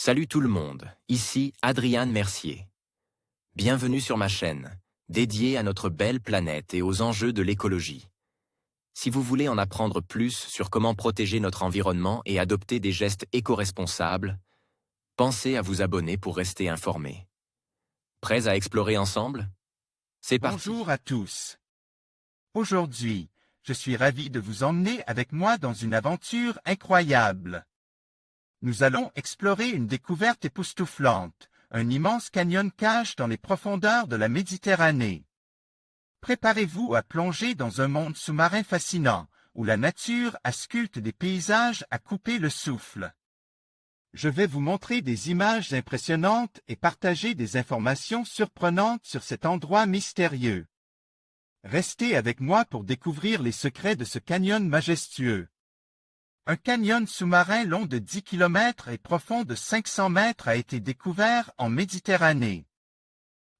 Salut tout le monde, ici Adrian Mercier. Bienvenue sur ma chaîne, dédiée à notre belle planète et aux enjeux de l'écologie. Si vous voulez en apprendre plus sur comment protéger notre environnement et adopter des gestes éco-responsables, pensez à vous abonner pour rester informé. Prêts à explorer ensemble? C'est parti. Bonjour à tous. Aujourd'hui, je suis ravi de vous emmener avec moi dans une aventure incroyable. Nous allons explorer une découverte époustouflante, un immense canyon cache dans les profondeurs de la Méditerranée. Préparez-vous à plonger dans un monde sous-marin fascinant, où la nature ausculte des paysages à couper le souffle. Je vais vous montrer des images impressionnantes et partager des informations surprenantes sur cet endroit mystérieux. Restez avec moi pour découvrir les secrets de ce canyon majestueux. Un canyon sous-marin long de 10 km et profond de 500 mètres a été découvert en Méditerranée.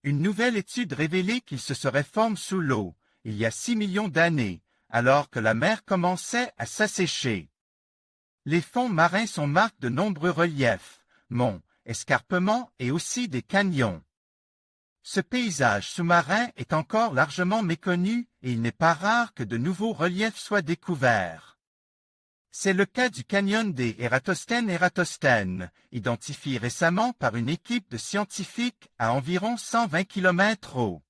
Une nouvelle étude révélait qu'il se serait formé sous l'eau, il y a 6 millions d'années, alors que la mer commençait à s'assécher. Les fonds marins sont marques de nombreux reliefs, monts, escarpements et aussi des canyons. Ce paysage sous-marin est encore largement méconnu et il n'est pas rare que de nouveaux reliefs soient découverts. C'est le cas du canyon des Eratosthènes, identifié récemment par une équipe de scientifiques à environ 120 km au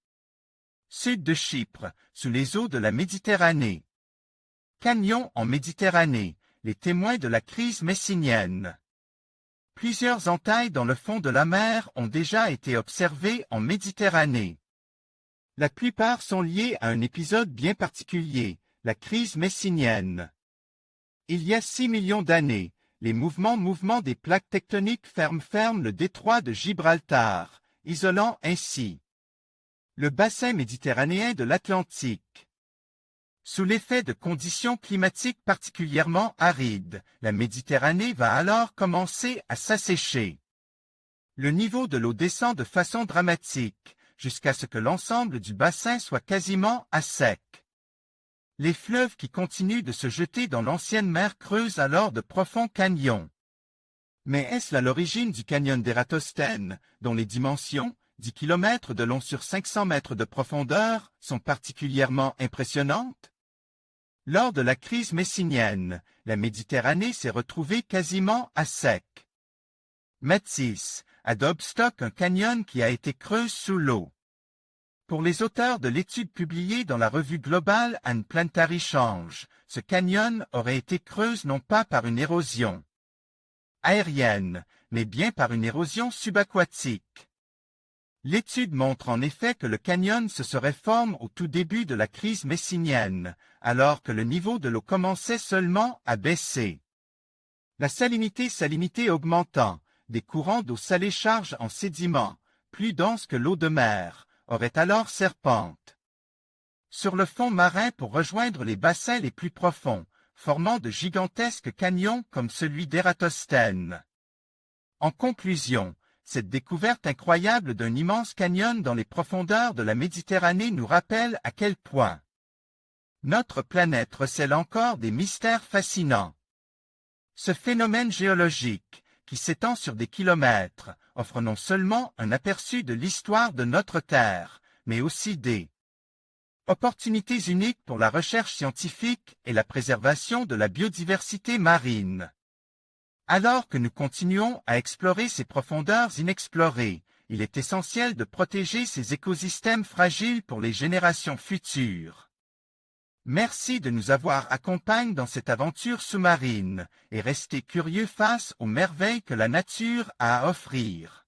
sud de Chypre, sous les eaux de la Méditerranée. Canyon en Méditerranée, les témoins de la crise messinienne. Plusieurs entailles dans le fond de la mer ont déjà été observées en Méditerranée. La plupart sont liées à un épisode bien particulier, la crise messinienne. Il y a 6 millions d'années, les mouvements des plaques tectoniques ferment le détroit de Gibraltar, isolant ainsi le bassin méditerranéen de l'Atlantique. Sous l'effet de conditions climatiques particulièrement arides, la Méditerranée va alors commencer à s'assécher. Le niveau de l'eau descend de façon dramatique, jusqu'à ce que l'ensemble du bassin soit quasiment à sec. Les fleuves qui continuent de se jeter dans l'ancienne mer creusent alors de profonds canyons. Mais est-ce là l'origine du canyon d'Eratosthènes, dont les dimensions, 10 km de long sur 500 mètres de profondeur, sont particulièrement impressionnantes? Lors de la crise messinienne, la Méditerranée s'est retrouvée quasiment à sec. Matisse adopte un canyon qui a été creusé sous l'eau. Pour les auteurs de l'étude publiée dans la revue Global and Planetary Change, ce canyon aurait été creusé non pas par une érosion aérienne, mais bien par une érosion subaquatique. L'étude montre en effet que le canyon se serait formé au tout début de la crise messinienne, alors que le niveau de l'eau commençait seulement à baisser. La salinité augmentant, des courants d'eau salée chargés en sédiments, plus denses que l'eau de mer, auraient alors serpente sur le fond marin pour rejoindre les bassins les plus profonds, formant de gigantesques canyons comme celui d'Eratosthènes. En conclusion, cette découverte incroyable d'un immense canyon dans les profondeurs de la Méditerranée nous rappelle à quel point notre planète recèle encore des mystères fascinants. Ce phénomène géologique, qui s'étend sur des kilomètres, offre non seulement un aperçu de l'histoire de notre Terre, mais aussi des opportunités uniques pour la recherche scientifique et la préservation de la biodiversité marine. Alors que nous continuons à explorer ces profondeurs inexplorées, il est essentiel de protéger ces écosystèmes fragiles pour les générations futures. Merci de nous avoir accompagnés dans cette aventure sous-marine et restez curieux face aux merveilles que la nature a à offrir.